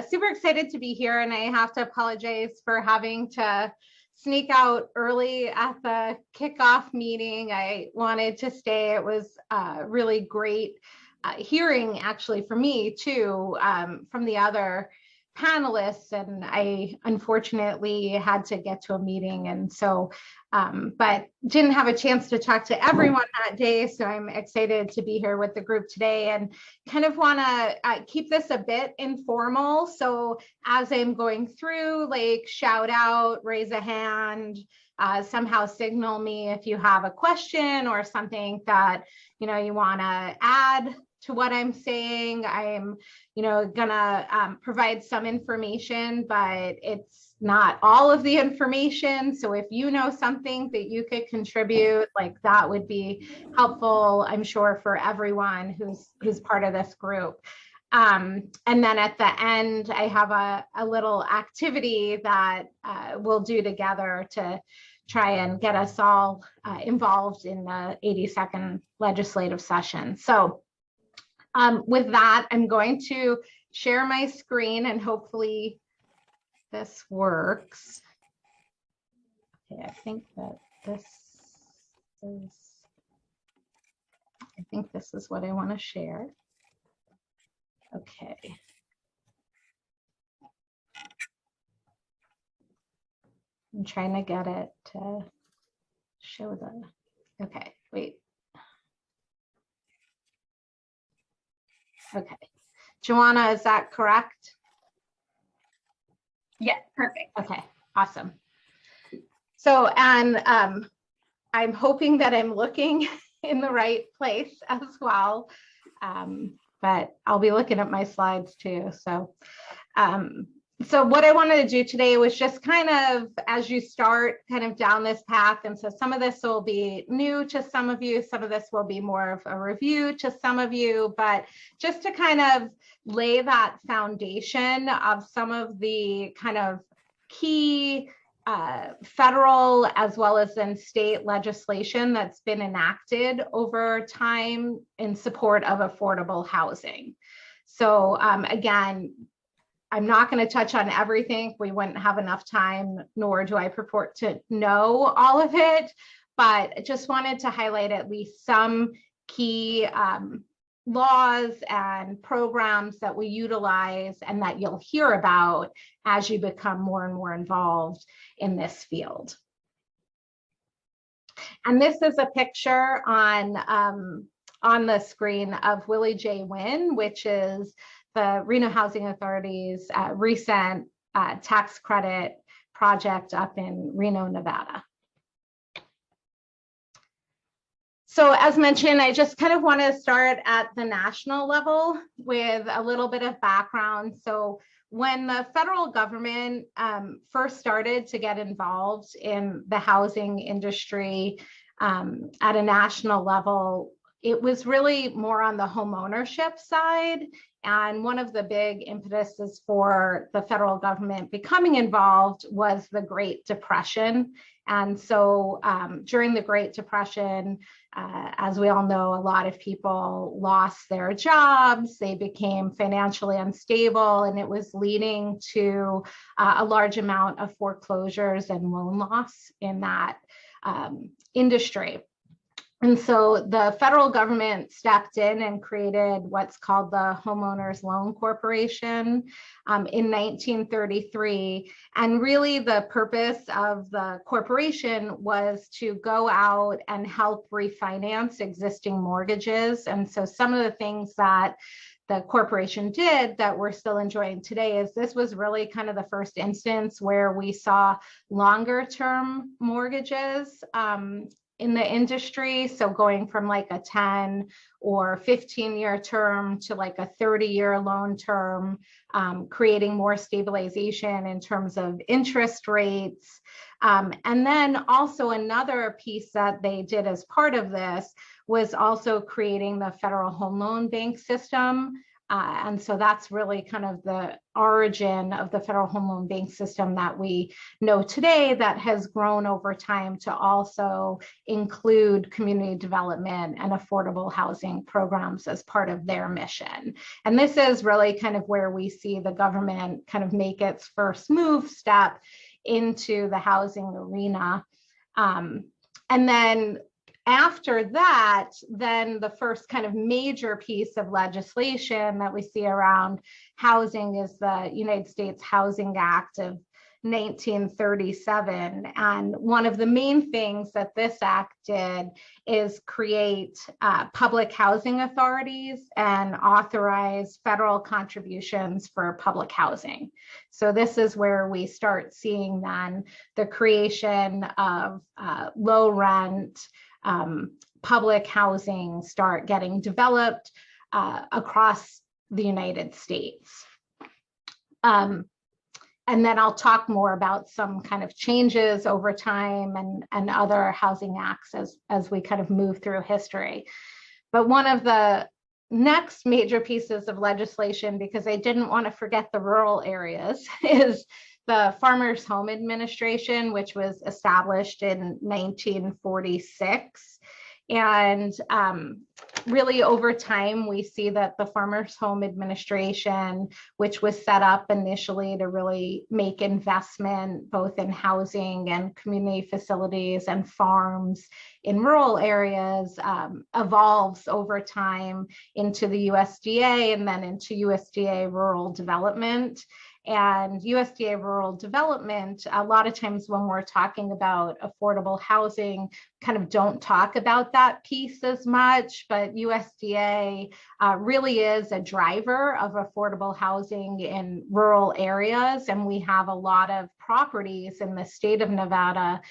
super excited to be here, and I have to apologize for having to sneak out early at the kickoff meeting. I wanted to stay. It was really great hearing, actually, for me too, from the other panelists, and I unfortunately had to get to a meeting, and so but didn't have a chance to talk to everyone that day. So I'm excited to be here with the group today, and kind of want to keep this a bit informal. So as I'm going through, like, shout out, raise a hand, somehow signal me if you have a question or something that you want to add to what I'm saying. I'm gonna provide some information, but it's not all of the information. So if you know something that you could contribute, like, that would be helpful, I'm sure, for everyone who's part of this group. And then at the end, I have a little activity that we'll do together to try and get us all involved in the 82nd legislative session. So with that, I'm going to share my screen, and hopefully this works. Okay, I think this is what I want to share. Okay. I'm trying to get it to show the, okay, wait. Okay, Joanna, is that correct? Yeah, perfect. Okay, awesome. So, and I'm hoping that I'm looking in the right place as well, but I'll be looking at my slides too. So, so what I wanted to do today was just kind of, as you start kind of down this path, and so some of this will be new to some of you, some of this will be more of a review to some of you, but just to kind of lay that foundation of some of the kind of key federal as well as then state legislation that's been enacted over time in support of affordable housing. So again, I'm not going to touch on everything. We wouldn't have enough time, nor do I purport to know all of it, but just wanted to highlight at least some key laws and programs that we utilize and that you'll hear about as you become more and more involved in this field. And this is a picture on the screen of Willie J. Wynn, which is the Reno Housing Authority's recent tax credit project up in Reno, Nevada. So as mentioned, I just kind of want to start at the national level with a little bit of background. So when the federal government first started to get involved in the housing industry at a national level, it was really more on the homeownership side. And one of the big impetuses for the federal government becoming involved was the Great Depression. And so during the Great Depression, as we all know, a lot of people lost their jobs, they became financially unstable, and it was leading to a large amount of foreclosures and loan loss in that industry. And so the federal government stepped in and created what's called the Homeowners Loan Corporation in 1933. And really the purpose of the corporation was to go out and help refinance existing mortgages. And so some of the things that the corporation did that we're still enjoying today is this was really kind of the first instance where we saw longer term mortgages in the industry. So going from like a 10 or 15-year term to like a 30-year loan term, creating more stabilization in terms of interest rates. And then also another piece that they did as part of this was also creating the Federal Home Loan Bank system, And so that's really kind of the origin of the federal home loan bank system that we know today, that has grown over time to also include community development and affordable housing programs as part of their mission. And this is really kind of where we see the government kind of make its first step into the housing arena. And then after that, then the first kind of major piece of legislation that we see around housing is the United States Housing Act of 1937. And one of the main things that this act did is create public housing authorities and authorize federal contributions for public housing. So this is where we start seeing then the creation of low rent public housing start getting developed across the United States. And then I'll talk more about some kind of changes over time and other housing acts as we kind of move through history. But one of the next major pieces of legislation, because I didn't want to forget the rural areas, is the Farmers Home Administration, which was established in 1946. And really over time, we see that the Farmers Home Administration, which was set up initially to really make investment both in housing and community facilities and farms in rural areas, evolves over time into the USDA and then into USDA Rural Development. And USDA Rural Development, a lot of times when we're talking about affordable housing, kind of don't talk about that piece as much, but USDA really is a driver of affordable housing in rural areas. And we have a lot of properties in the state of Nevada,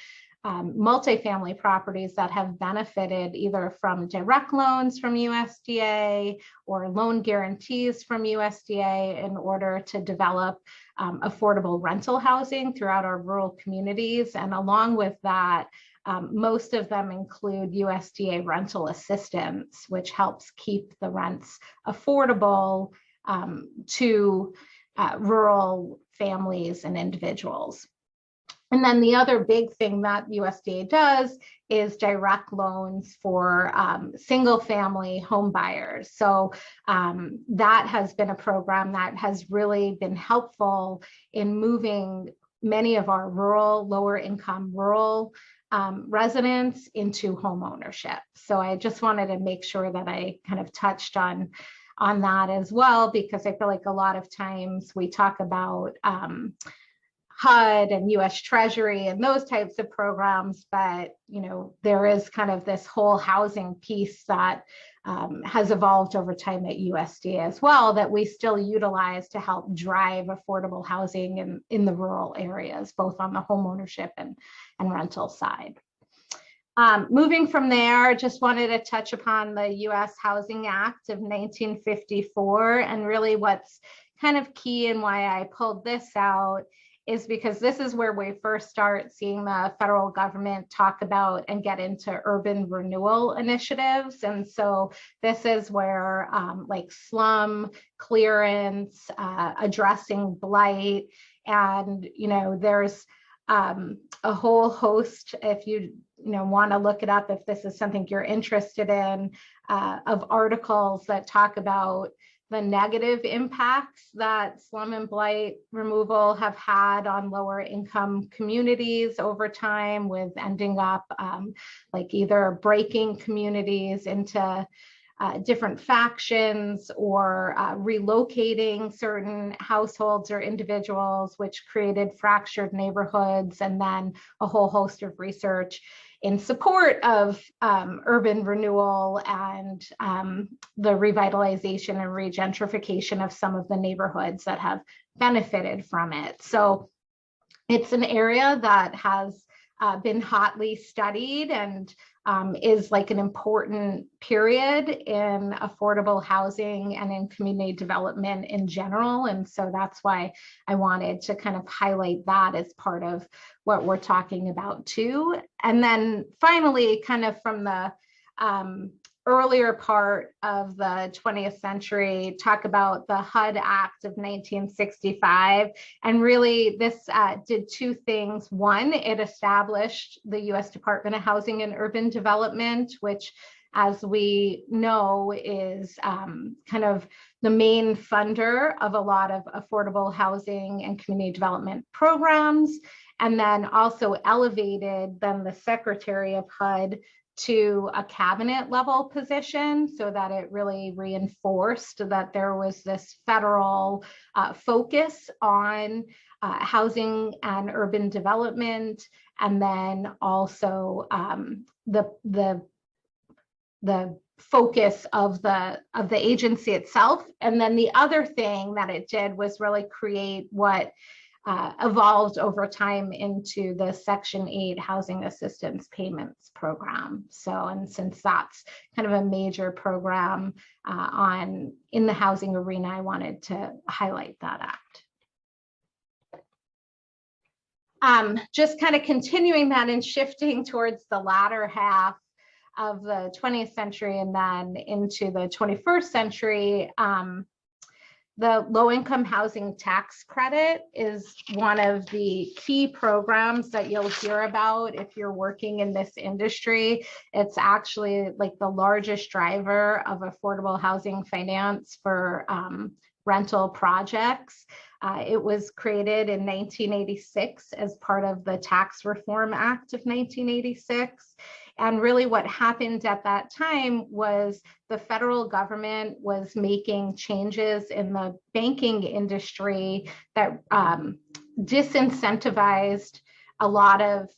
multifamily properties that have benefited either from direct loans from USDA or loan guarantees from USDA in order to develop affordable rental housing throughout our rural communities. And along with that, most of them include USDA rental assistance, which helps keep the rents affordable to rural families and individuals. And then the other big thing that USDA does is direct loans for single family home buyers. So that has been a program that has really been helpful in moving many of our rural, lower income rural residents into home ownership. So I just wanted to make sure that I kind of touched on that as well, because I feel like a lot of times we talk about HUD and US Treasury and those types of programs, but there is kind of this whole housing piece that has evolved over time at USDA as well, that we still utilize to help drive affordable housing in the rural areas, both on the home ownership and rental side. Moving from there, just wanted to touch upon the US Housing Act of 1954, and really what's kind of key and why I pulled this out is because this is where we first start seeing the federal government talk about and get into urban renewal initiatives. And so this is where like slum clearance, addressing blight, and there's a whole host, if you want to look it up, if this is something you're interested in, of articles that talk about the negative impacts that slum and blight removal have had on lower income communities over time, with ending up like either breaking communities into different factions or relocating certain households or individuals, which created fractured neighborhoods, and then a whole host of research in support of urban renewal and the revitalization and regentrification of some of the neighborhoods that have benefited from it. So it's an area that has been hotly studied and is like an important period in affordable housing and in community development in general. And so that's why I wanted to kind of highlight that as part of what we're talking about too. And then finally, kind of from the earlier part of the 20th century talk about the HUD Act of 1965. And really this did two things. One, it established the US Department of Housing and Urban Development, which, as we know, is kind of the main funder of a lot of affordable housing and community development programs, and then also elevated then the Secretary of HUD to a cabinet level position, so that it really reinforced that there was this federal focus on housing and urban development, and then also the focus of the agency itself. And then the other thing that it did was really create what evolved over time into the Section 8 Housing Assistance Payments Program. So, and since that's kind of a major program in the housing arena, I wanted to highlight that act. Just kind of continuing that and shifting towards the latter half of the 20th century and then into the 21st century, the low-income housing tax credit is one of the key programs that you'll hear about if you're working in this industry. It's actually like the largest driver of affordable housing finance for rental projects. It was created in 1986 as part of the Tax Reform Act of 1986. And really what happened at that time was the federal government was making changes in the banking industry that disincentivized a lot of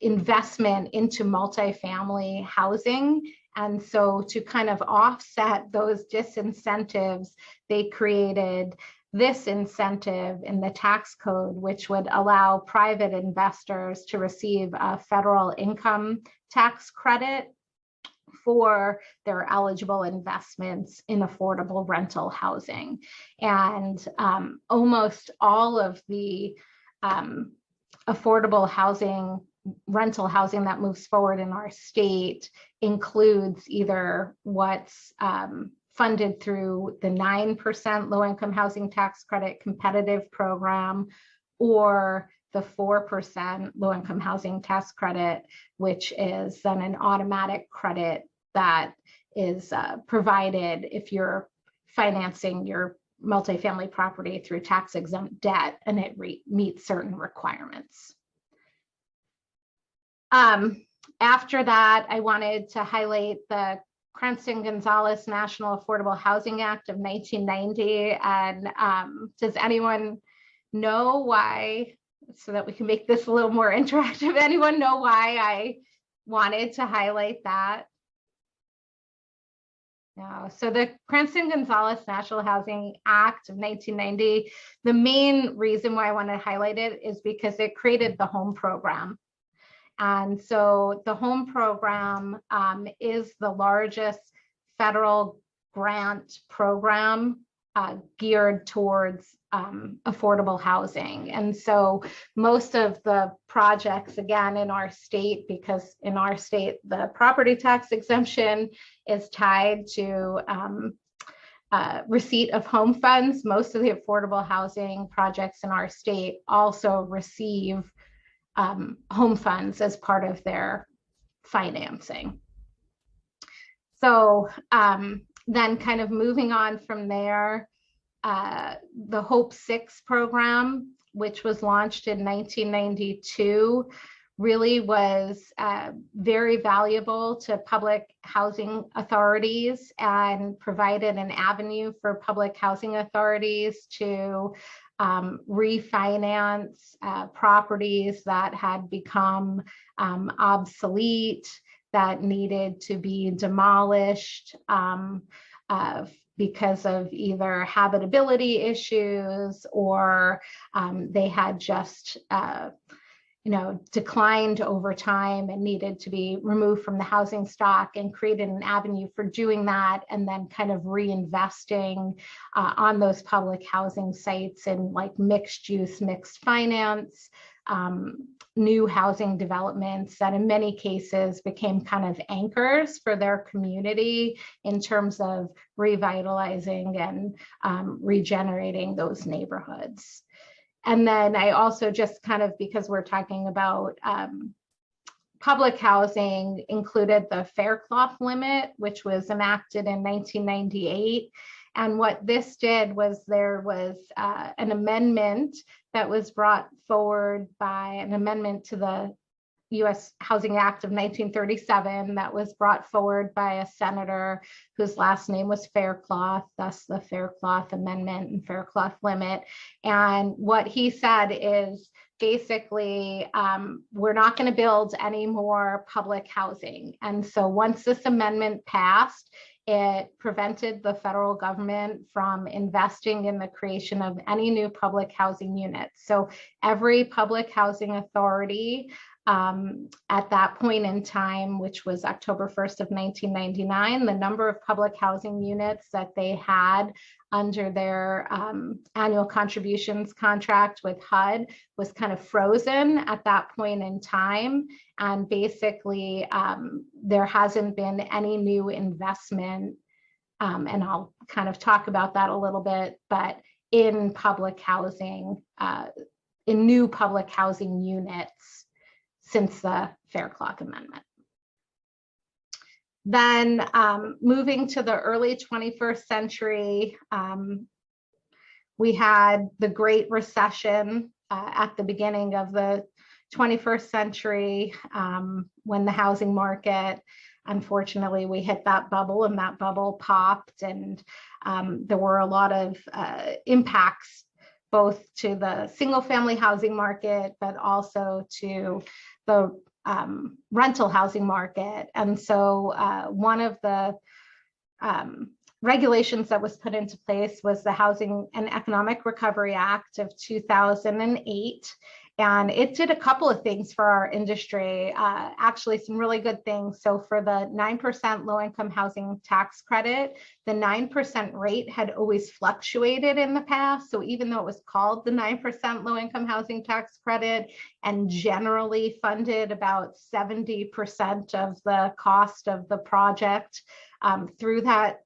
investment into multifamily housing. And so to kind of offset those disincentives, they created this incentive in the tax code, which would allow private investors to receive a federal income tax credit for their eligible investments in affordable rental housing. And almost all of the affordable housing, rental housing that moves forward in our state includes either what's funded through the 9% low-income housing tax credit competitive program, or the 4% low-income housing tax credit, which is then an automatic credit that is provided if you're financing your multifamily property through tax-exempt debt and it meets certain requirements. After that, I wanted to highlight the Cranston-Gonzalez National Affordable Housing Act of 1990. And does anyone know why, so that we can make this a little more interactive, anyone know why I wanted to highlight that? No. So the Cranston-Gonzalez National Housing Act of 1990, the main reason why I want to highlight it is because it created the HOME program. And so the HOME program is the largest federal grant program geared towards affordable housing. And so most of the projects, again, in our state, because in our state, the property tax exemption is tied to receipt of home funds. Most of the affordable housing projects in our state also receive home funds as part of their financing. So then kind of moving on from there, the Hope 6 program, which was launched in 1992, really was very valuable to public housing authorities and provided an avenue for public housing authorities to refinance properties that had become obsolete, that needed to be demolished because of either habitability issues or they had just declined over time and needed to be removed from the housing stock, and created an avenue for doing that, and then kind of reinvesting on those public housing sites in like mixed use, mixed finance new housing developments that in many cases became kind of anchors for their community in terms of revitalizing and regenerating those neighborhoods. And then I also just kind of, because we're talking about public housing, included the Faircloth limit, which was enacted in 1998. And what this did was there was an amendment that was brought forward by an amendment to the U.S. Housing Act of 1937 that was brought forward by a senator whose last name was Faircloth, thus the Faircloth Amendment and Faircloth Limit. And what he said is basically, we're not going to build any more public housing. And so once this amendment passed, it prevented the federal government from investing in the creation of any new public housing units. So every public housing authority at that point in time, which was October 1st of 1999, the number of public housing units that they had under their annual contributions contract with HUD was kind of frozen at that point in time. And basically, there hasn't been any new investment, and I'll kind of talk about that a little bit, but in public housing, in new public housing units since the Faircloth Amendment. Then moving to the early 21st century, we had the Great Recession at the beginning of the 21st century, when the housing market, unfortunately, we hit that bubble and that bubble popped, and there were a lot of impacts both to the single family housing market, but also to the rental housing market. And so one of the regulations that was put into place was the Housing and Economic Recovery Act of 2008. And it did a couple of things for our industry, actually some really good things. So for the 9% low-income housing tax credit, the 9% rate had always fluctuated in the past. So even though it was called the 9% low-income housing tax credit and generally funded about 70% of the cost of the project through that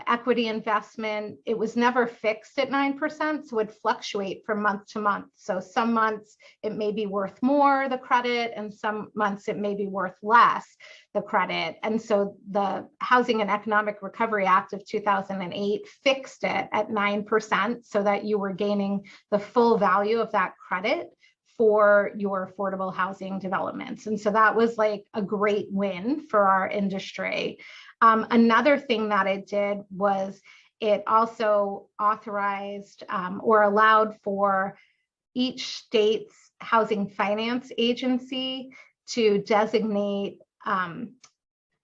equity investment, it was never fixed at 9%, so it would fluctuate from month to month. So some months it may be worth more, the credit, and some months it may be worth less, the credit. And so the Housing and Economic Recovery Act of 2008 fixed it at 9% so that you were gaining the full value of that credit for your affordable housing developments. And so that was like a great win for our industry. Another thing that it did was it also authorized or allowed for each state's housing finance agency to designate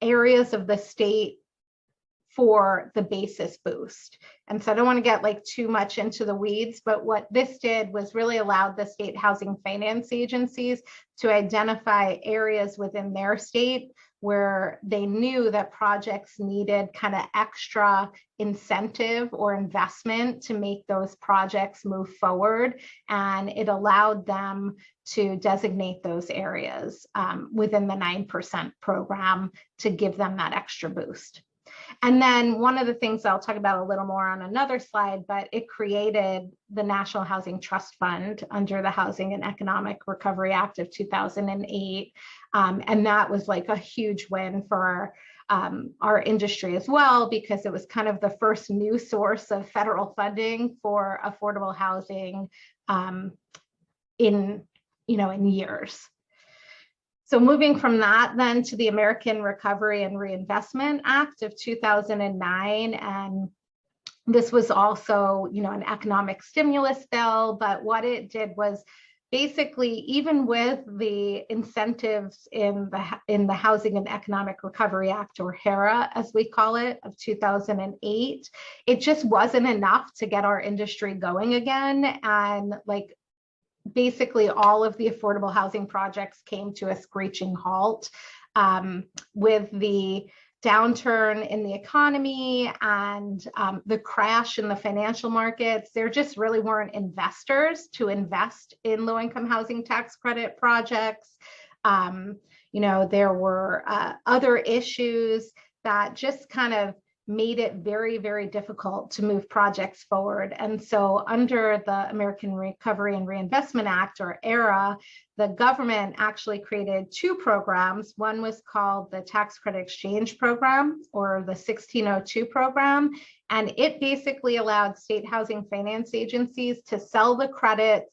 areas of the state for the basis boost. And so I don't want to get like too much into the weeds, but what this did was really allowed the state housing finance agencies to identify areas within their state where they knew that projects needed kind of extra incentive or investment to make those projects move forward. And it allowed them to designate those areas within the 9% program to give them that extra boost. And then one of the things I'll talk about a little more on another slide, but it created the National Housing Trust Fund under the Housing and Economic Recovery Act of 2008. And that was like a huge win for our industry as well, because it was kind of the first new source of federal funding for affordable housing in years. So moving from that then to the American Recovery and Reinvestment Act of 2009, and this was also, an economic stimulus bill, but what it did was basically, even with the incentives in the Housing and Economic Recovery Act, or HERA as we call it, of 2008, it just wasn't enough to get our industry going again. And like, basically all of the affordable housing projects came to a screeching halt with the downturn in the economy and the crash in the financial markets, there just really weren't investors to invest in low-income housing tax credit projects. There were other issues that just kind of made it very, very difficult to move projects forward. And so under the American Recovery and Reinvestment Act, or ARRA, the government actually created two programs. One was called the Tax Credit Exchange Program, or the 1602 program. And it basically allowed state housing finance agencies to sell the credits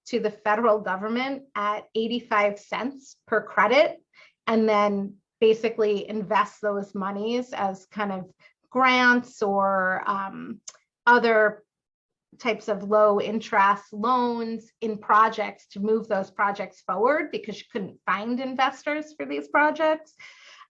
to the federal government at 85 cents per credit, and then basically invest those monies as kind of grants or other types of low interest loans in projects to move those projects forward, because you couldn't find investors for these projects.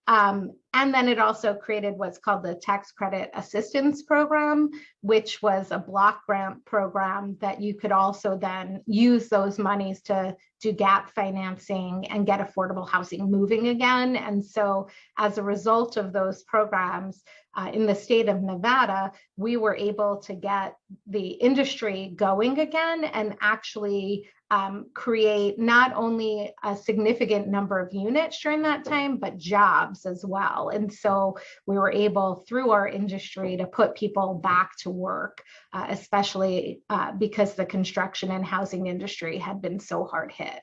And then it also created what's called the Tax Credit Assistance Program, which was a block grant program that you could also then use those monies to do gap financing and get affordable housing moving again. And so as a result of those programs in the state of Nevada, we were able to get the industry going again and actually create not only a significant number of units during that time, but jobs as well. And so we were able, through our industry, to put people back to work, especially because the construction and housing industry had been so hard hit.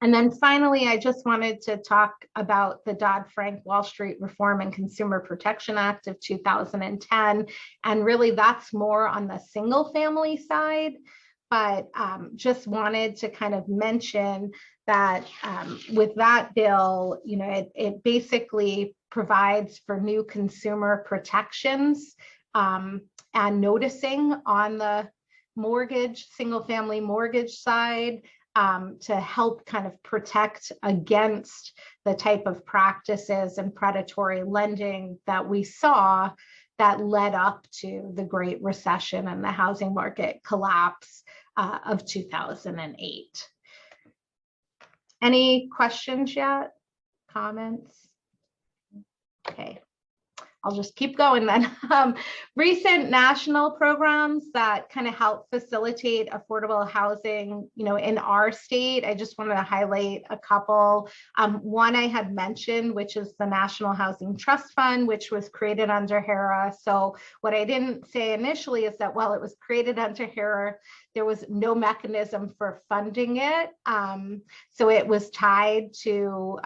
And then finally, I just wanted to talk about the Dodd-Frank Wall Street Reform and Consumer Protection Act of 2010. And really, that's more on the single family side. But just wanted to kind of mention that with that bill, it basically provides for new consumer protections and noticing on the single family mortgage side to help kind of protect against the type of practices and predatory lending that we saw that led up to the Great Recession and the housing market collapse of 2008. Any questions yet? Comments? Okay. I'll just keep going then. Recent national programs that kind of help facilitate affordable housing, in our state, I just wanted to highlight a couple. One I had mentioned, which is the National Housing Trust Fund, which was created under HERA. So what I didn't say initially is that while it was created under HERA, there was no mechanism for funding it. So it was tied to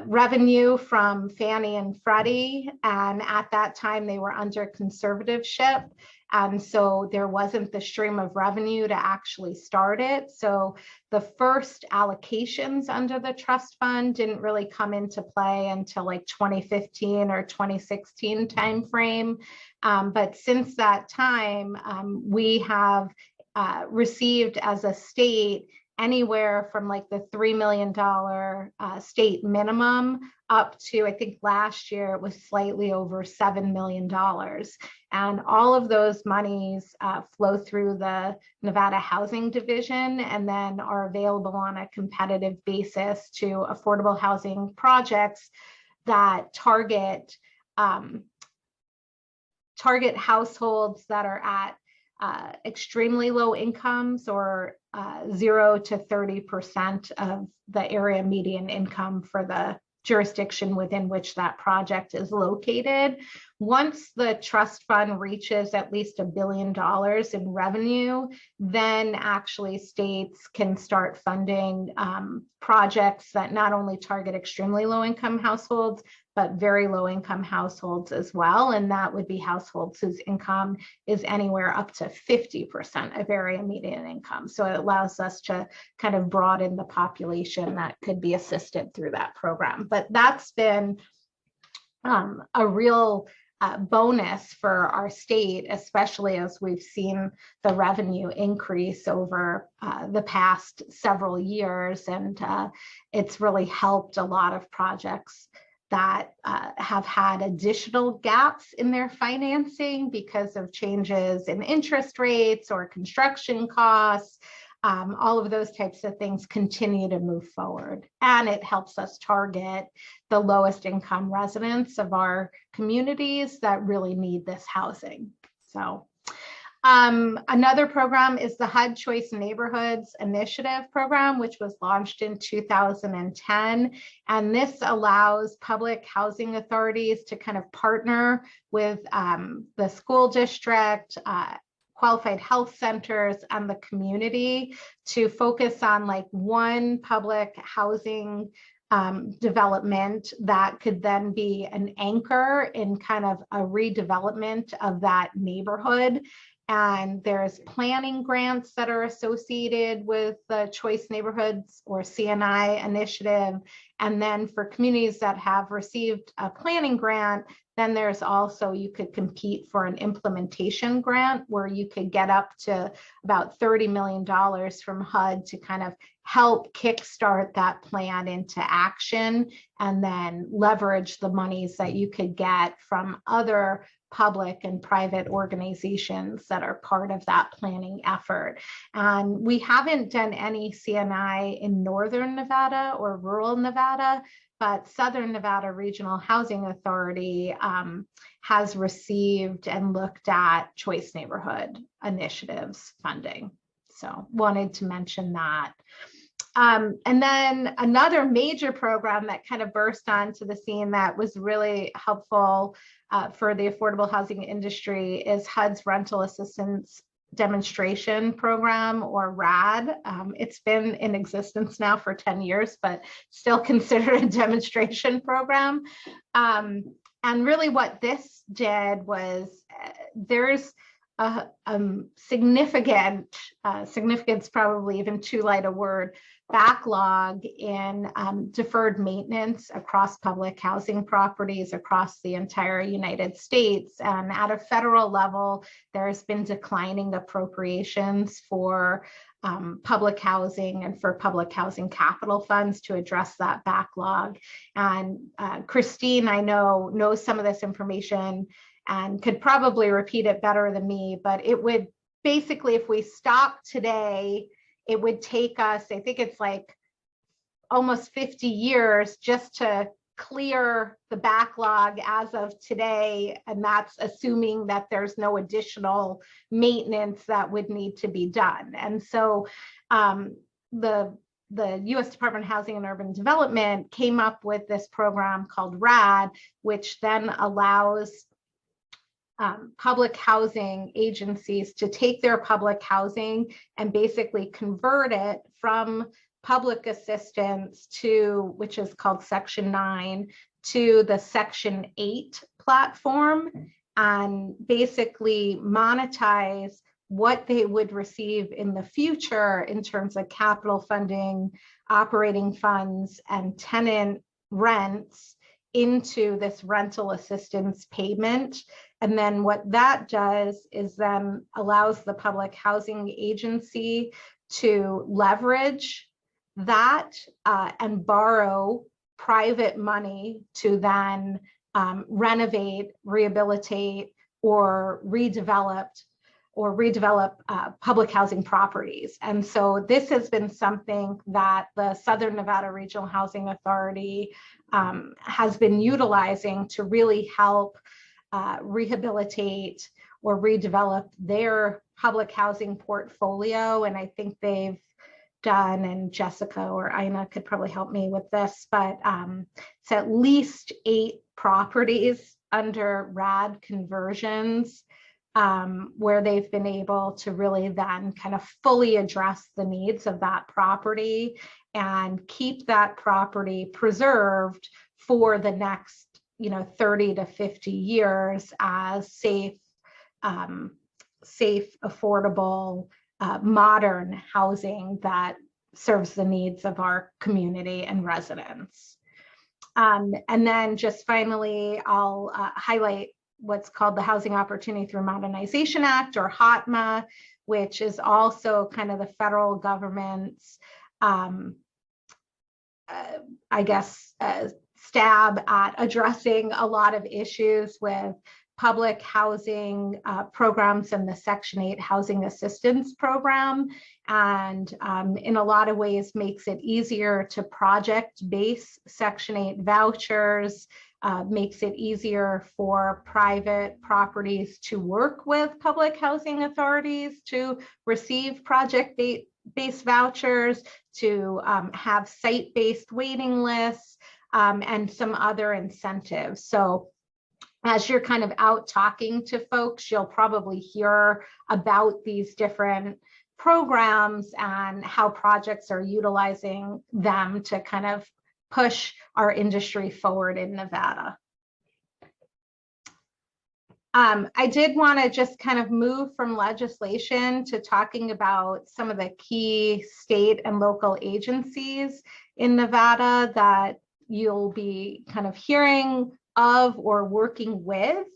revenue from Fannie and Freddie, and at that time they were under conservatorship, and so there wasn't the stream of revenue to actually start it. So the first allocations under the trust fund didn't really come into play until like 2015 or 2016 timeframe. But since that time, we have received as a state anywhere from like the $3 million state minimum up to, I think last year it was slightly over $7 million. And all of those monies flow through the Nevada Housing Division and then are available on a competitive basis to affordable housing projects that target households that are at extremely low incomes, or 0 to 30% of the area median income for the jurisdiction within which that project is located. Once the trust fund reaches at least $1 billion in revenue, then actually states can start funding projects that not only target extremely low income households, but very low income households as well. And that would be households whose income is anywhere up to 50% of area median income. So it allows us to kind of broaden the population that could be assisted through that program. But that's been a real bonus for our state, especially as we've seen the revenue increase over the past several years. And it's really helped a lot of projects that have had additional gaps in their financing because of changes in interest rates or construction costs. all of those types of things continue to move forward. And it helps us target the lowest income residents of our communities that really need this housing. So another program is the HUD Choice Neighborhoods Initiative program, which was launched in 2010. And this allows public housing authorities to kind of partner with the school district, qualified health centers, and the community to focus on like one public housing development that could then be an anchor in kind of a redevelopment of that neighborhood. And there's planning grants that are associated with the Choice Neighborhoods or CNI initiative. And then for communities that have received a planning grant, then there's also, you could compete for an implementation grant where you could get up to about $30 million from HUD to kind of help kickstart that plan into action, and then leverage the monies that you could get from other public and private organizations that are part of that planning effort. And we haven't done any CNI in Northern Nevada or rural Nevada, but Southern Nevada Regional Housing Authority has received and looked at Choice Neighborhood Initiatives funding. So wanted to mention that. And then another major program that kind of burst onto the scene that was really helpful for the affordable housing industry is HUD's Rental Assistance Demonstration Program, or RAD. It's been in existence now for 10 years, but still considered a demonstration program. And really what this did was there's a significance, probably even too light a word, backlog in deferred maintenance across public housing properties across the entire United States. And at a federal level, there's been declining appropriations for public housing and for public housing capital funds to address that backlog. And Christine, I know, knows some of this information and could probably repeat it better than me, but it would basically, if we stop today, it would take us, I think it's like almost 50 years just to clear the backlog as of today. And that's assuming that there's no additional maintenance that would need to be done. And so the U.S. Department of Housing and Urban Development came up with this program called RAD, which then allows public housing agencies to take their public housing and basically convert it from public assistance to, which is called Section 9, to the Section 8 platform, and basically monetize what they would receive in the future in terms of capital funding, operating funds, and tenant rents into this rental assistance payment. And then what that does is then allows the public housing agency to leverage that and borrow private money to then renovate, rehabilitate, or redevelop public housing properties. And so this has been something that the Southern Nevada Regional Housing Authority has been utilizing to really help rehabilitate or redevelop their public housing portfolio. And I think they've done, and Jessica or Ina could probably help me with this, but it's at least 8 properties under RAD conversions where they've been able to really then kind of fully address the needs of that property and keep that property preserved for the next 30 to 50 years as safe, affordable, modern housing that serves the needs of our community and residents. And then just finally, I'll highlight what's called the Housing Opportunity Through Modernization Act, or HOTMA, which is also kind of the federal government's, I guess, stab at addressing a lot of issues with public housing programs and the Section 8 housing assistance program, and in a lot of ways makes it easier to project-base Section 8 vouchers, makes it easier for private properties to work with public housing authorities to receive project-based vouchers, to have site-based waiting lists, and some other incentives. So as you're kind of out talking to folks, you'll probably hear about these different programs and how projects are utilizing them to kind of push our industry forward in Nevada. I did want to just kind of move from legislation to talking about some of the key state and local agencies in Nevada that you'll be kind of hearing of or working with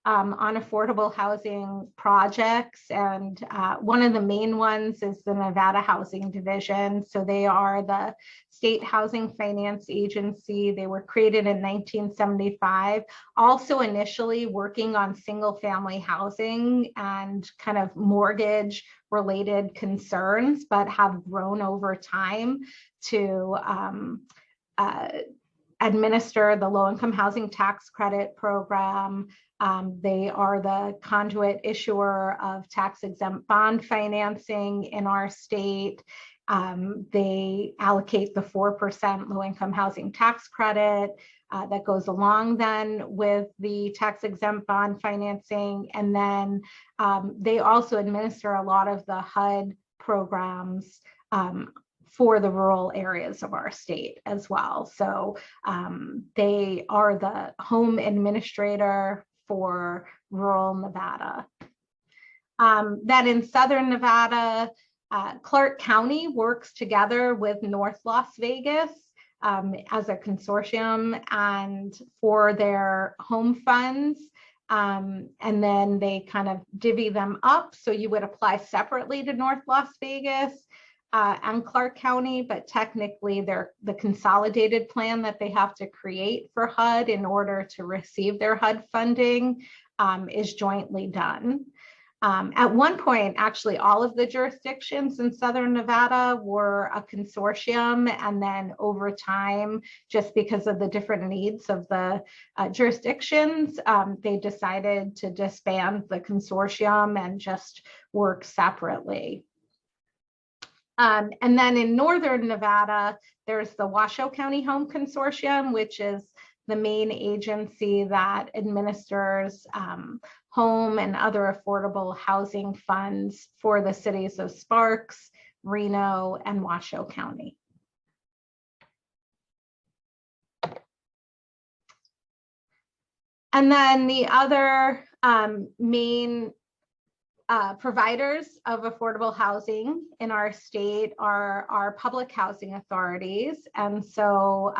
on affordable housing projects. And one of the main ones is the Nevada Housing Division. So they are the State Housing Finance Agency. They were created in 1975, also initially working on single family housing and kind of mortgage related concerns, but have grown over time to administer the low-income housing tax credit program. They are the conduit issuer of tax-exempt bond financing in our state. They allocate the 4% low-income housing tax credit that goes along then with the tax-exempt bond financing. And then they also administer a lot of the HUD programs for the rural areas of our state as well. So they are the home administrator for rural Nevada. Then in Southern Nevada, Clark County works together with North Las Vegas as a consortium and for their home funds. And then they kind of divvy them up. So you would apply separately to North Las Vegas and Clark County, but technically they're the consolidated plan that they have to create for HUD in order to receive their HUD funding is jointly done. At one point, actually, all of the jurisdictions in Southern Nevada were a consortium, and then over time, just because of the different needs of the jurisdictions, they decided to disband the consortium and just work separately. And then in Northern Nevada, there's the Washoe County Home Consortium, which is the main agency that administers home and other affordable housing funds for the cities of Sparks, Reno, and Washoe County. And then the other main providers of affordable housing in our state are our public housing authorities. And so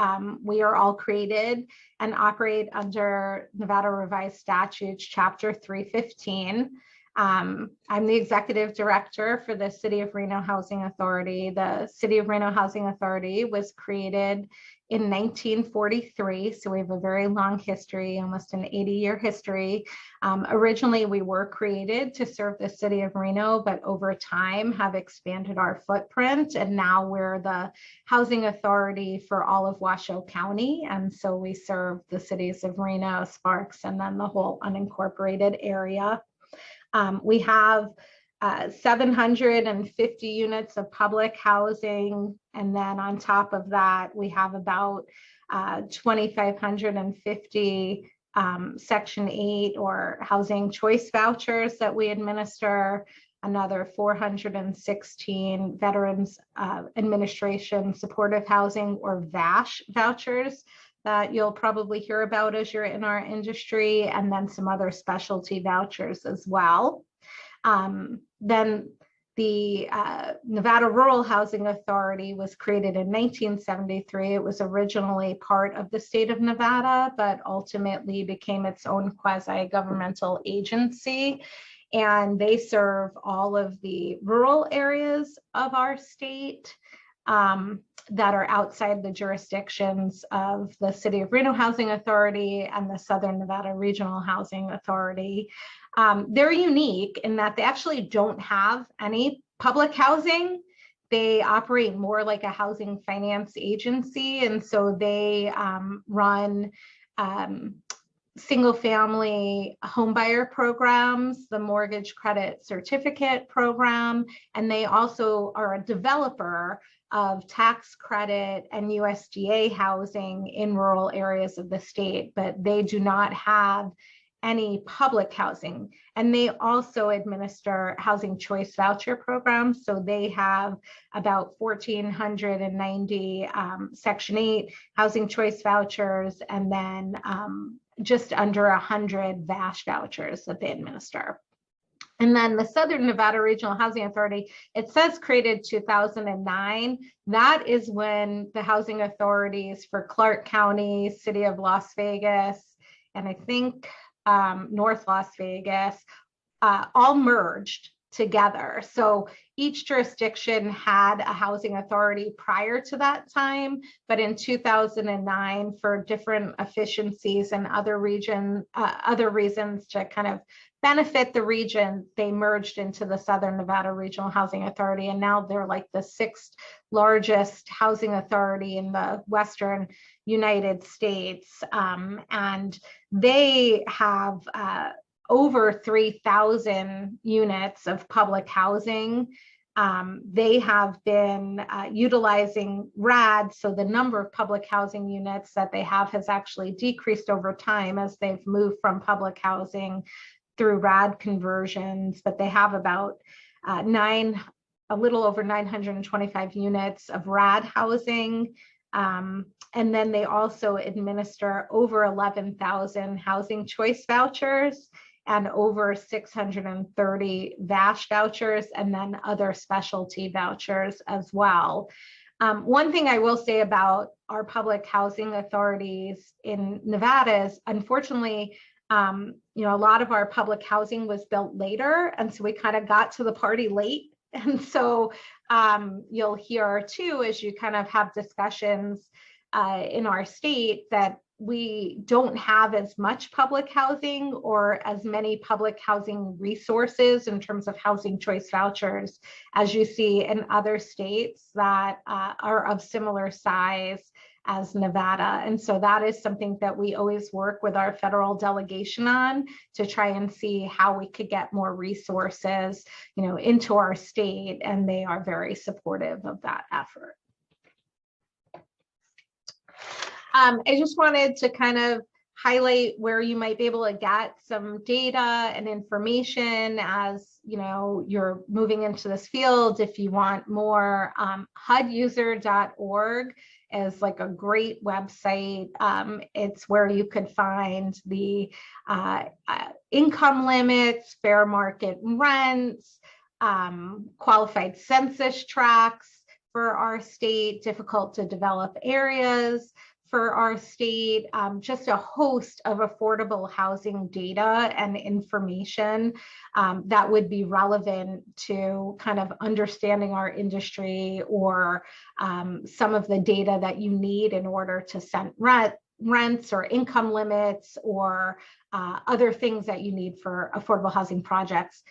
we are all created and operate under Nevada Revised Statutes, Chapter 315. I'm the executive director for the City of Reno Housing Authority. The City of Reno Housing Authority was created in 1943, so we have a very long history, almost an 80-year history. Originally, we were created to serve the city of Reno, but over time have expanded our footprint, and now we're the housing authority for all of Washoe County, and so we serve the cities of Reno, Sparks, and then the whole unincorporated area. We have 750 units of public housing. And then on top of that, we have about 2,550 Section 8 or housing choice vouchers that we administer, another 416 Veterans Administration supportive housing or VASH vouchers that you'll probably hear about as you're in our industry, and then some other specialty vouchers as well. Then the Nevada Rural Housing Authority was created in 1973. It was originally part of the state of Nevada, but ultimately became its own quasi-governmental agency. And they serve all of the rural areas of our state. that are outside the jurisdictions of the City of Reno Housing Authority and the Southern Nevada Regional Housing Authority. They're unique in that they actually don't have any public housing. They operate more like a housing finance agency, and so they run single family homebuyer programs, the mortgage credit certificate program, and they also are a developer of tax credit and USDA housing in rural areas of the state, but they do not have any public housing. And they also administer housing choice voucher programs. So they have about 1,490 Section 8 housing choice vouchers, and then just under 100 VASH vouchers that they administer. And then the Southern Nevada Regional Housing Authority, it says created 2009. That is when the housing authorities for Clark County, City of Las Vegas, and I think North Las Vegas, all merged together. So each jurisdiction had a housing authority prior to that time, but in 2009, for different efficiencies and other reasons to kind of benefit the region, they merged into the Southern Nevada Regional Housing Authority, and now they're like the 6th largest housing authority in the Western United States, and they have over 3,000 units of public housing. They have been utilizing RAD, so the number of public housing units that they have has actually decreased over time as they've moved from public housing through RAD conversions, but they have about a little over 925 units of RAD housing. And then they also administer over 11,000 housing choice vouchers and over 630 VASH vouchers, and then other specialty vouchers as well. One thing I will say about our public housing authorities in Nevada is, unfortunately, a lot of our public housing was built later, and so we kind of got to the party late. And so you'll hear too, as you kind of have discussions in our state, that we don't have as much public housing or as many public housing resources in terms of housing choice vouchers as you see in other states that are of similar size as Nevada. And so that is something that we always work with our federal delegation on, to try and see how we could get more resources, into our state, and they are very supportive of that effort. I just wanted to kind of highlight where you might be able to get some data and information as you're moving into this field. If you want more, HUDuser.org is like a great website. It's where you could find the income limits, fair market rents, qualified census tracts for our state, difficult to develop areas for our state, just a host of affordable housing data and information that would be relevant to kind of understanding our industry, or some of the data that you need in order to set rents or income limits, or other things that you need for affordable housing projects.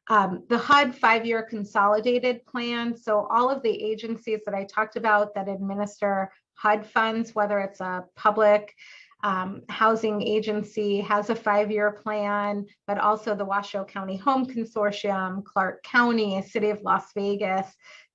The HUD 5-year consolidated plan. So all of the agencies that I talked about that administer HUD funds, whether it's a public housing agency, has a 5-year plan, but also the Washoe County Home Consortium, Clark County, City of Las Vegas,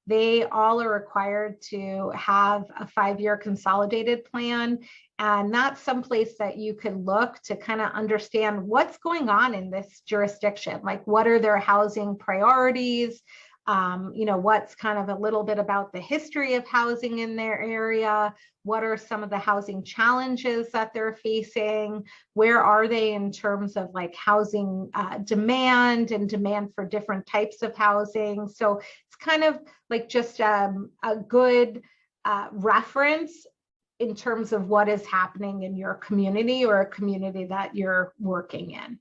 they all are required to have a 5-year consolidated plan. And that's someplace that you can look to kind of understand what's going on in this jurisdiction. Like, what are their housing priorities? What's kind of a little bit about the history of housing in their area? What are some of the housing challenges that they're facing? Where are they in terms of like housing demand and demand for different types of housing? So it's kind of like just a good reference in terms of what is happening in your community or a community that you're working in.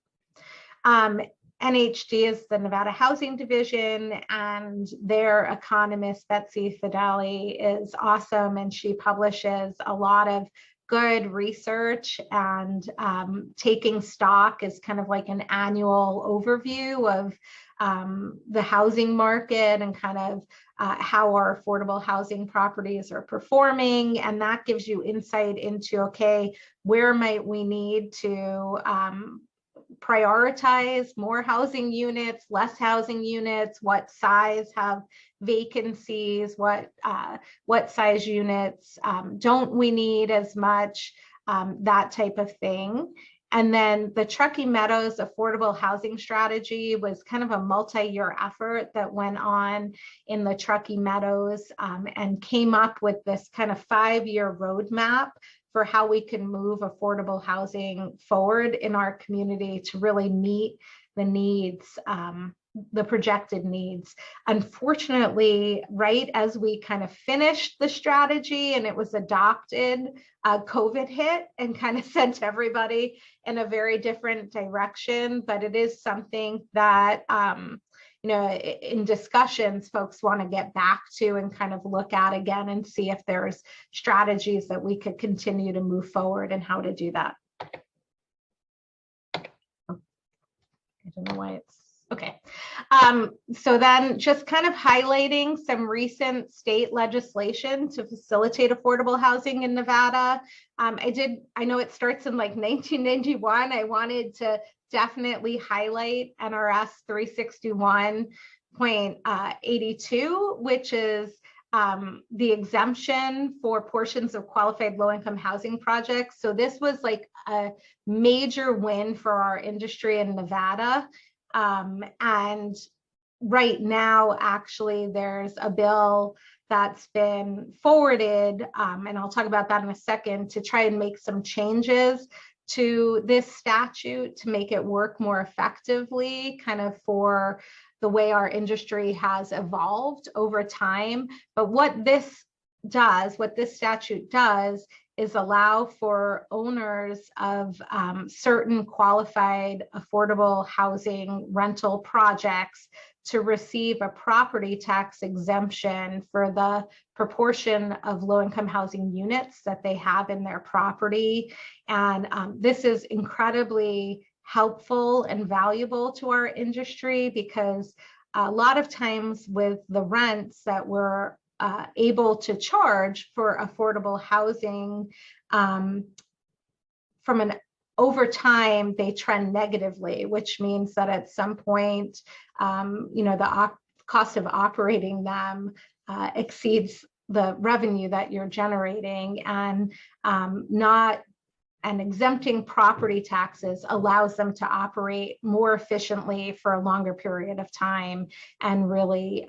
NHD is the Nevada Housing Division, and their economist, Betsy Fideli, is awesome, and she publishes a lot of good research, and taking stock is kind of like an annual overview of the housing market and kind of how our affordable housing properties are performing. And that gives you insight into, okay, where might we need to prioritize more housing units, less housing units, what size have vacancies, what size units don't we need as much, that type of thing. And then the Truckee Meadows Affordable Housing Strategy was kind of a multi-year effort that went on in the Truckee Meadows, and came up with this kind of 5-year roadmap for how we can move affordable housing forward in our community to really meet the needs, the projected needs. Unfortunately, right as we kind of finished the strategy and it was adopted, COVID hit and kind of sent everybody in a very different direction. But it is something that, you know, in discussions, folks want to get back to and kind of look at again and see if there's strategies that we could continue to move forward and how to do that. I don't know why it's okay. So then just kind of highlighting some recent state legislation to facilitate affordable housing in Nevada. I know it starts in like 1991. I wanted to definitely highlight NRS 361.82, which is the exemption for portions of qualified low-income housing projects. So this was like a major win for our industry in Nevada. And right now, actually, there's a bill that's been forwarded, and I'll talk about that in a second, to try and make some changes to this statute to make it work more effectively, kind of for the way our industry has evolved over time. But what this statute does, is allow for owners of certain qualified affordable housing rental projects to receive a property tax exemption for the proportion of low-income housing units that they have in their property. And this is incredibly helpful and valuable to our industry, because a lot of times with the rents that we're able to charge for affordable housing, over time, they trend negatively, which means that at some point, you know, the cost of operating them exceeds the revenue that you're generating, and exempting property taxes allows them to operate more efficiently for a longer period of time and really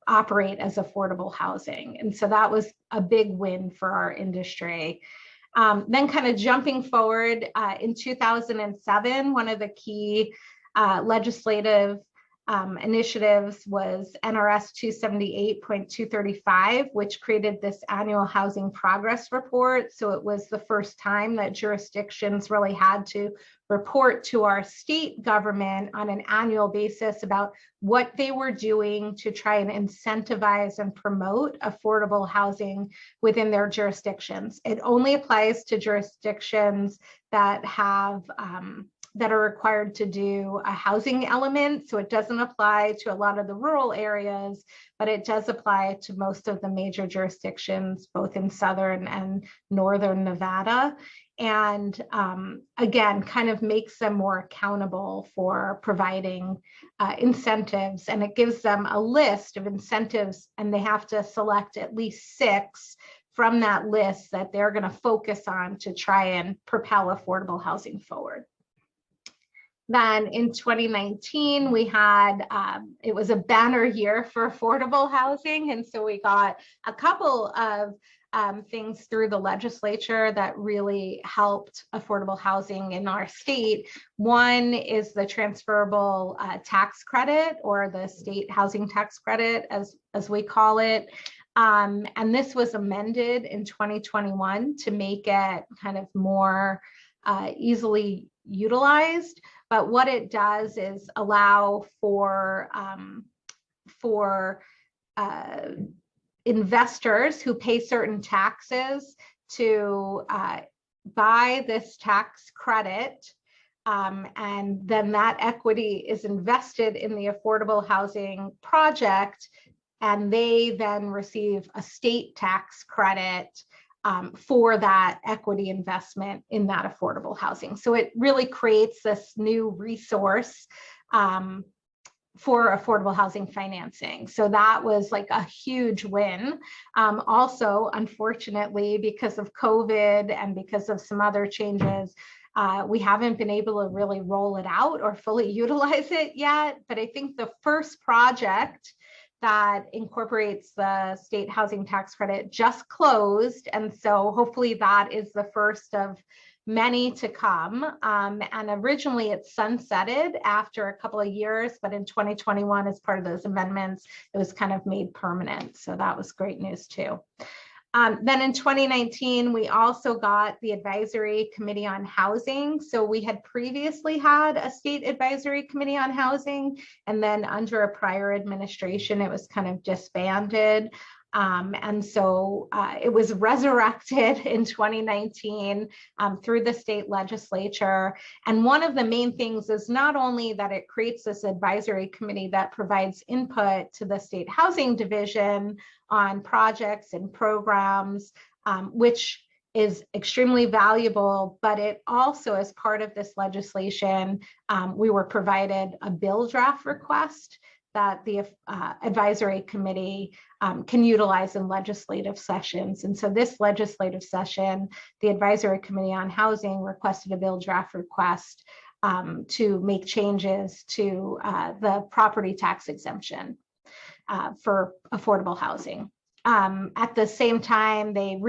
operate as affordable housing. And so that was a big win for our industry. Then kind of jumping forward, in 2007, one of the key legislative initiatives was NRS 278.235, which created this annual housing progress report. So it was the first time that jurisdictions really had to report to our state government on an annual basis about what they were doing to try and incentivize and promote affordable housing within their jurisdictions. It only applies to jurisdictions that have that are required to do a housing element. So it doesn't apply to a lot of the rural areas, but it does apply to most of the major jurisdictions, both in southern and northern Nevada. And again, kind of makes them more accountable for providing incentives. And it gives them a list of incentives, and they have to select at least 6 from that list that they're going to focus on to try and propel affordable housing forward. Then in 2019, we had, it was a banner year for affordable housing. And so we got a couple of things through the legislature that really helped affordable housing in our state. One is the transferable tax credit, or the state housing tax credit, as we call it. And this was amended in 2021 to make it kind of more easily utilized. But what it does is allow for investors who pay certain taxes to buy this tax credit, and then that equity is invested in the affordable housing project, and they then receive a state tax credit for that equity investment in that affordable housing. So it really creates this new resource for affordable housing financing. So that was like a huge win. Also, unfortunately, because of COVID and because of some other changes, we haven't been able to really roll it out or fully utilize it yet. But I think the first project that incorporates the state housing tax credit just closed. And so hopefully that is the first of many to come. And originally it sunsetted after a couple of years, but in 2021, as part of those amendments, it was kind of made permanent. So that was great news too. Then in 2019, we also got the Advisory Committee on Housing. So we had previously had a state advisory committee on housing, and then under a prior administration, it was kind of disbanded. And so it was resurrected in 2019 through the state legislature. And one of the main things is not only that it creates this advisory committee that provides input to the state housing division on projects and programs, which is extremely valuable, but it also, as part of this legislation, we were provided a bill draft request that the advisory committee can utilize in legislative sessions. And so this legislative session, the Advisory Committee on Housing requested a bill draft request to make changes to the property tax exemption for affordable housing. At the same time, they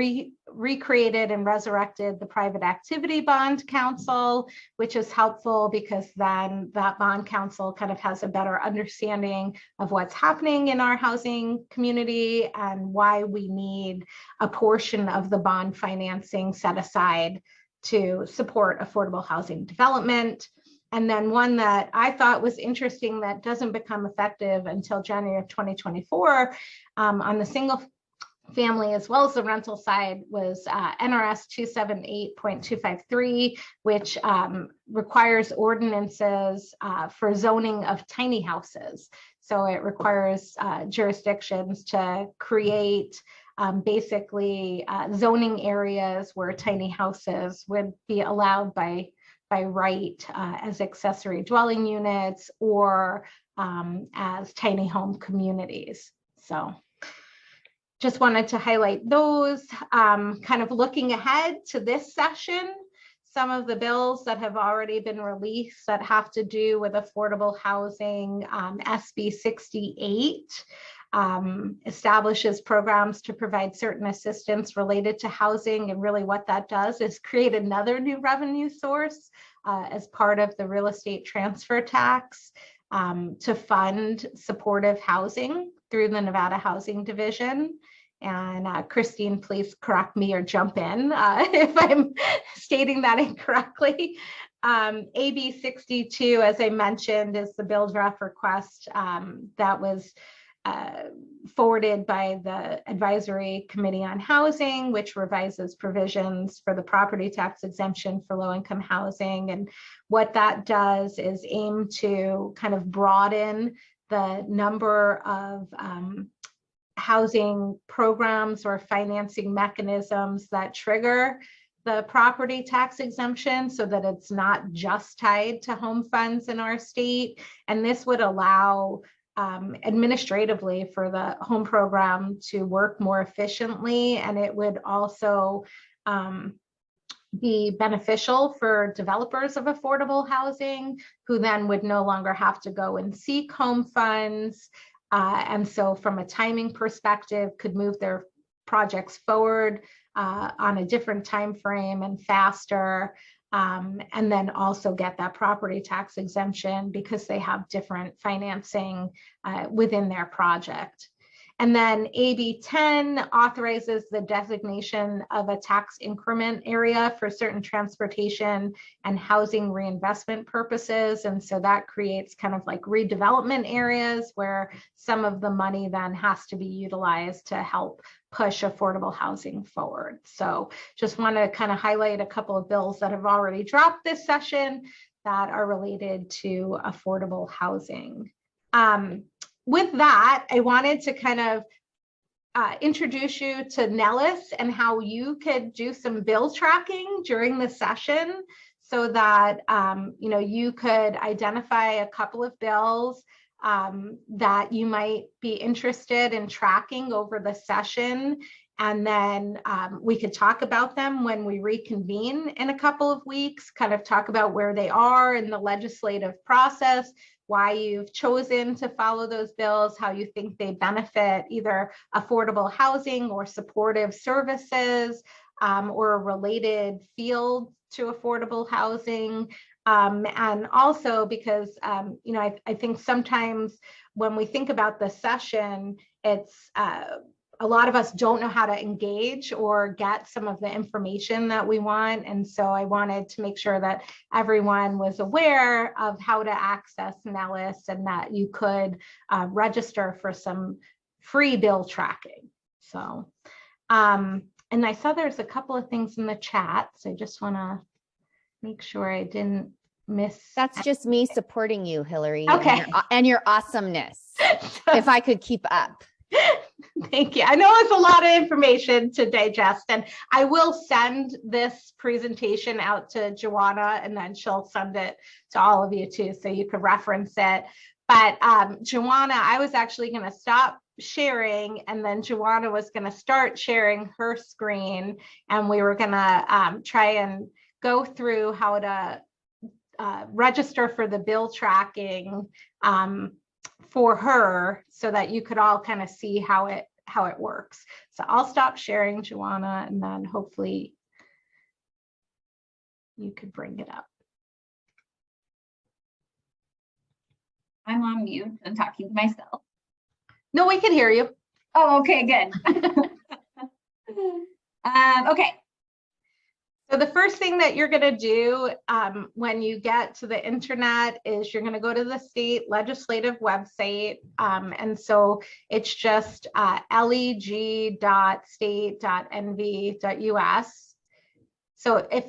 recreated and resurrected the Private Activity Bond Council, which is helpful because then that bond council kind of has a better understanding of what's happening in our housing community and why we need a portion of the bond financing set aside to support affordable housing development. And then one that I thought was interesting that doesn't become effective until January of 2024 on the single family as well as the rental side was NRS 278.253, which requires ordinances for zoning of tiny houses. So it requires jurisdictions to create basically zoning areas where tiny houses would be allowed by right as accessory dwelling units or as tiny home communities. So just wanted to highlight those. Kind of looking ahead to this session, some of the bills that have already been released that have to do with affordable housing. SB 68 establishes programs to provide certain assistance related to housing, and really what that does is create another new revenue source as part of the real estate transfer tax to fund supportive housing through the Nevada Housing Division. And Christine, please correct me or jump in if I'm stating that incorrectly. AB 62, as I mentioned, is the bill draft request that was forwarded by the Advisory Committee on Housing, which revises provisions for the property tax exemption for low-income housing. And what that does is aim to kind of broaden the number of housing programs or financing mechanisms that trigger the property tax exemption so that it's not just tied to home funds in our state. And this would allow administratively for the home program to work more efficiently, and it would also be beneficial for developers of affordable housing who then would no longer have to go and seek home funds. And so from a timing perspective, could move their projects forward on a different time frame and faster. And then also get that property tax exemption because they have different financing within their project. And then AB 10 authorizes the designation of a tax increment area for certain transportation and housing reinvestment purposes. And so that creates kind of like redevelopment areas where some of the money then has to be utilized to help push affordable housing forward. So just want to kind of highlight a couple of bills that have already dropped this session that are related to affordable housing. With that, I wanted to kind of introduce you to Nellis and how you could do some bill tracking during the session so that you could identify a couple of bills that you might be interested in tracking over the session. And then we could talk about them when we reconvene in a couple of weeks, kind of talk about where they are in the legislative process, why you've chosen to follow those bills, how you think they benefit either affordable housing or supportive services or a related field to affordable housing. And also because, I think sometimes when we think about the session, it's a lot of us don't know how to engage or get some of the information that we want. And so I wanted to make sure that everyone was aware of how to access Nellis and that you could register for some free bill tracking. So, and I saw there's a couple of things in the chat. So I just want to make sure I didn't miss. That's just me supporting you, Hilary. Okay. And your awesomeness. If I could keep up. Thank you. I know it's a lot of information to digest, and I will send this presentation out to Joanna, and then she'll send it to all of you too, so you could reference it. But Joanna, I was actually going to stop sharing, and then Joanna was going to start sharing her screen, and we were going to try and go through how to register for the bill tracking for her so that you could all kind of see how it works. So I'll stop sharing, Joanna, and then hopefully you could bring it up. I'm on mute and talking to myself. No, we can hear you. Oh, okay, good. Okay. So the first thing that you're going to do when you get to the internet is you're going to go to the state legislative website. And so it's just leg.state.nv.us. So if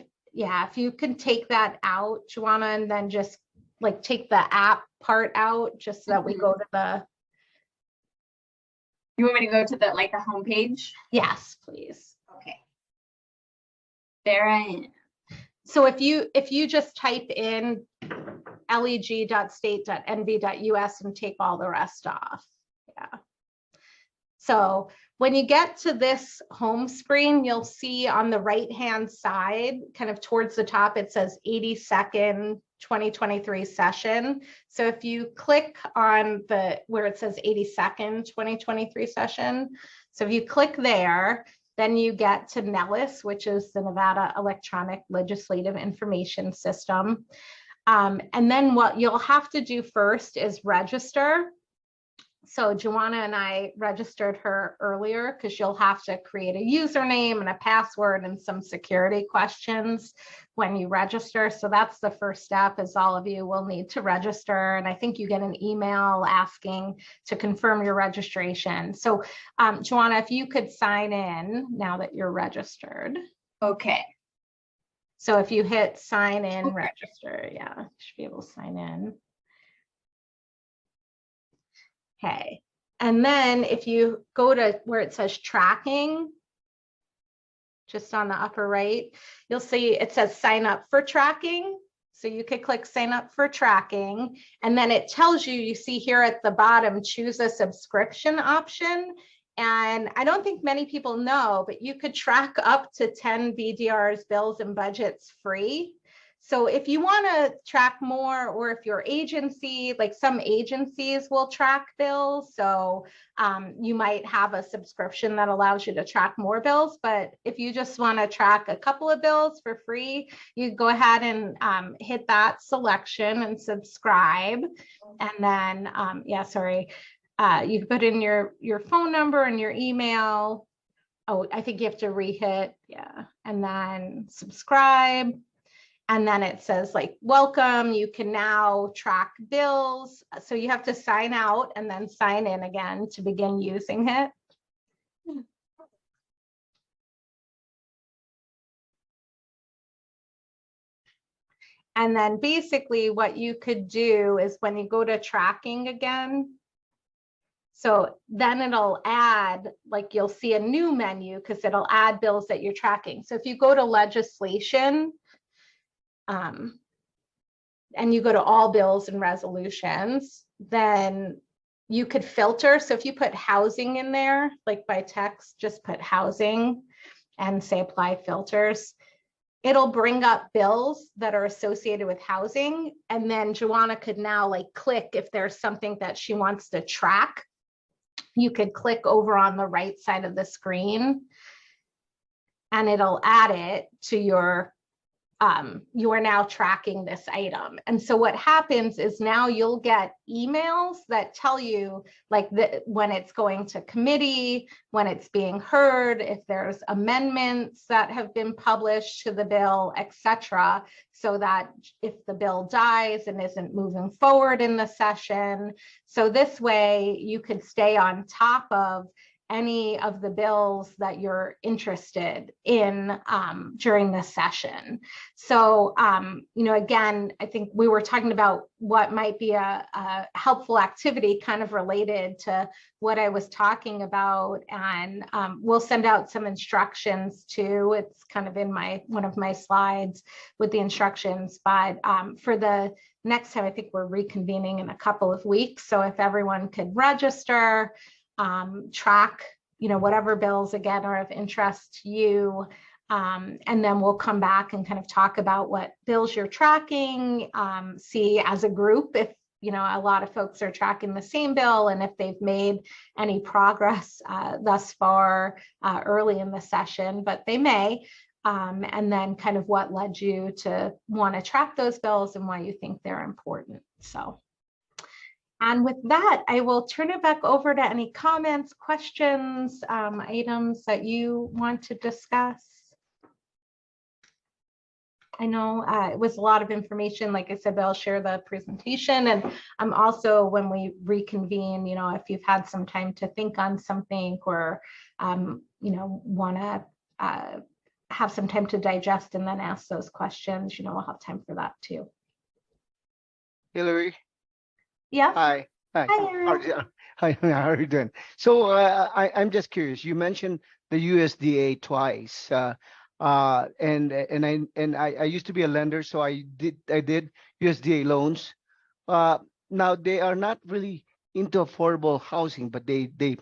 you can take that out, Joanna, and then just like take the app part out just so that we go to the. You want me to go to the homepage? Yes, please. Okay. There I am. So if you just type in leg.state.nv.us and take all the rest off. Yeah. So when you get to this home screen, you'll see on the right-hand side, kind of towards the top, it says 82nd 2023 session. So if you click on where it says 82nd 2023 session, so if you click there, then you get to Nellis, which is the Nevada Electronic Legislative Information System. And then what you'll have to do first is register. So Joanna and I registered her earlier because you'll have to create a username and a password and some security questions when you register. So that's the first step, is all of you will need to register. And I think you get an email asking to confirm your registration. So Joanna, if you could sign in now that you're registered. Okay. So if you hit sign in, register, yeah, you should be able to sign in. Okay, and then if you go to where it says tracking, just on the upper right, you'll see it says sign up for tracking. So you could click sign up for tracking, and then it tells you, you see here at the bottom, choose a subscription option. And I don't think many people know, but you could track up to 10 BDR's bills and budgets free. So if you want to track more, or if your agency, like some agencies will track bills, so you might have a subscription that allows you to track more bills. But if you just want to track a couple of bills for free, you go ahead and hit that selection and subscribe. And then, you can put in your phone number and your email. Oh, I think you have to re-hit, yeah, and then subscribe. And then it says like, welcome, you can now track bills. So you have to sign out and then sign in again to begin using it. And then basically what you could do is when you go to tracking again, so then it'll add, like you'll see a new menu because it'll add bills that you're tracking. So if you go to legislation, and you go to all bills and resolutions, then you could filter. So if you put housing in there, like by text, just put housing and say apply filters, it'll bring up bills that are associated with housing. And then Joanna could now like click if there's something that she wants to track. You could click over on the right side of the screen and it'll add it to your you are now tracking this item. And so what happens is now you'll get emails that tell you like when it's going to committee, when it's being heard, if there's amendments that have been published to the bill, etc. So that if the bill dies and isn't moving forward in the session. So this way you could stay on top of any of the bills that you're interested in during this session. So, you know, again, I think we were talking about what might be a helpful activity kind of related to what I was talking about. And we'll send out some instructions too. It's kind of in one of my slides with the instructions, but for the next time, I think we're reconvening in a couple of weeks. So if everyone could register, track, you know, whatever bills again are of interest to you. And then we'll come back and kind of talk about what bills you're tracking, see as a group if, you know, a lot of folks are tracking the same bill and if they've made any progress thus far early in the session, but they may. And then kind of what led you to want to track those bills and why you think they're important. So. And with that, I will turn it back over to any comments, questions, items that you want to discuss. I know it was a lot of information. Like I said, I'll share the presentation. And I'm also, when we reconvene, you know, if you've had some time to think on something or, you know, want to have some time to digest and then ask those questions, you know, we'll have time for that too. Hilary. Yeah. Hi. Hi, Hi. How are you doing? So I'm just curious. You mentioned the USDA twice, and I used to be a lender, so I did USDA loans. Now they are not really into affordable housing, but they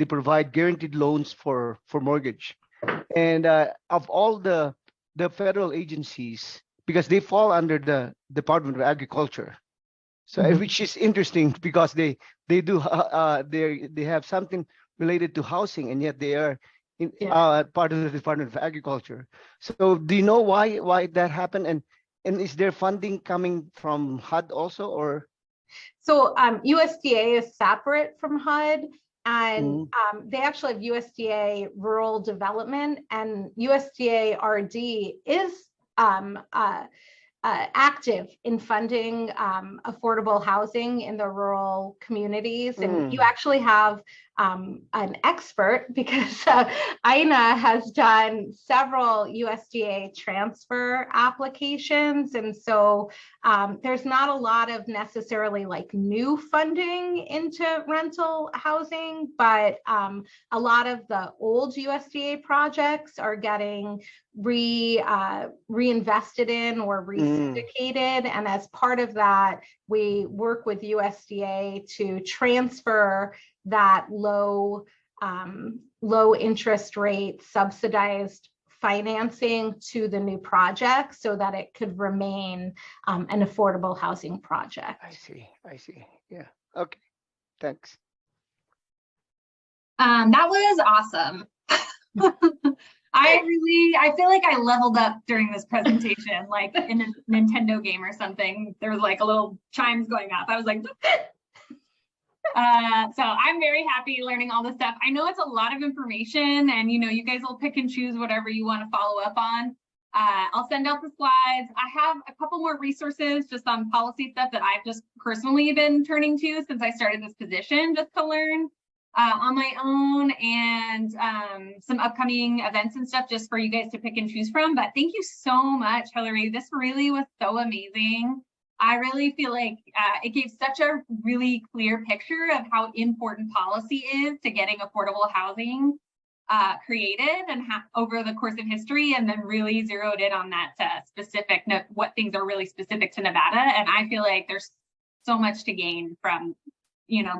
provide guaranteed loans for mortgage. And of all the federal agencies, because they fall under the Department of Agriculture. So which is interesting because they have something related to housing, and yet they are part of the Department of Agriculture. So do you know why that happened, and is there funding coming from HUD also, or? So USDA is separate from HUD, and they actually have USDA Rural Development, and USDA RD is active in funding affordable housing in the rural communities. And you actually have an expert because Aina has done several USDA transfer applications. And so there's not a lot of necessarily like new funding into rental housing, but a lot of the old USDA projects are getting reinvested in or re-syndicated. And as part of that, we work with USDA to transfer that low interest rate subsidized financing to the new project so that it could remain an affordable housing project. I see. Yeah. Okay. Thanks. That was awesome. I feel like I leveled up during this presentation, like in a Nintendo game or something. There was like a little chimes going off. I was like, So I'm very happy learning all this stuff. I know it's a lot of information, and you guys will pick and choose whatever you want to follow up on. I'll send out the slides. I have a couple more resources just on policy stuff that I've just personally been turning to since I started this position, just to learn on my own, and some upcoming events and stuff just for you guys to pick and choose from. But thank you so much, Hilary. This really was so amazing. I really feel like it gave such a really clear picture of how important policy is to getting affordable housing created and over the course of history, and then really zeroed in on that specific, what things are really specific to Nevada. And I feel like there's so much to gain from,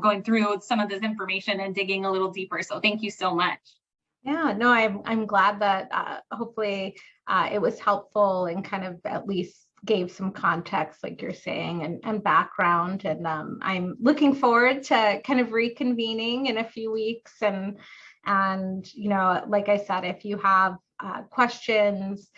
going through some of this information and digging a little deeper. So thank you so much. Yeah, no, I'm glad that hopefully it was helpful and kind of at least gave some context, like you're saying, and background. And I'm looking forward to kind of reconvening in a few weeks. And like I said, if you have questions,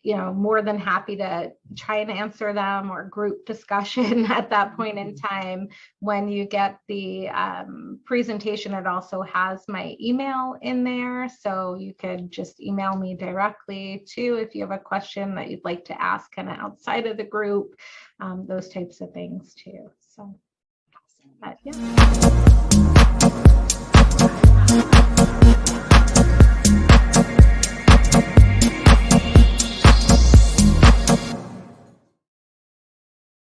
more than happy to try and answer them, or group discussion at that point in time. When you get the presentation, it also has my email in there, so you could just email me directly too if you have a question that you'd like to ask kind of outside of the group, those types of things too. So, but, yeah.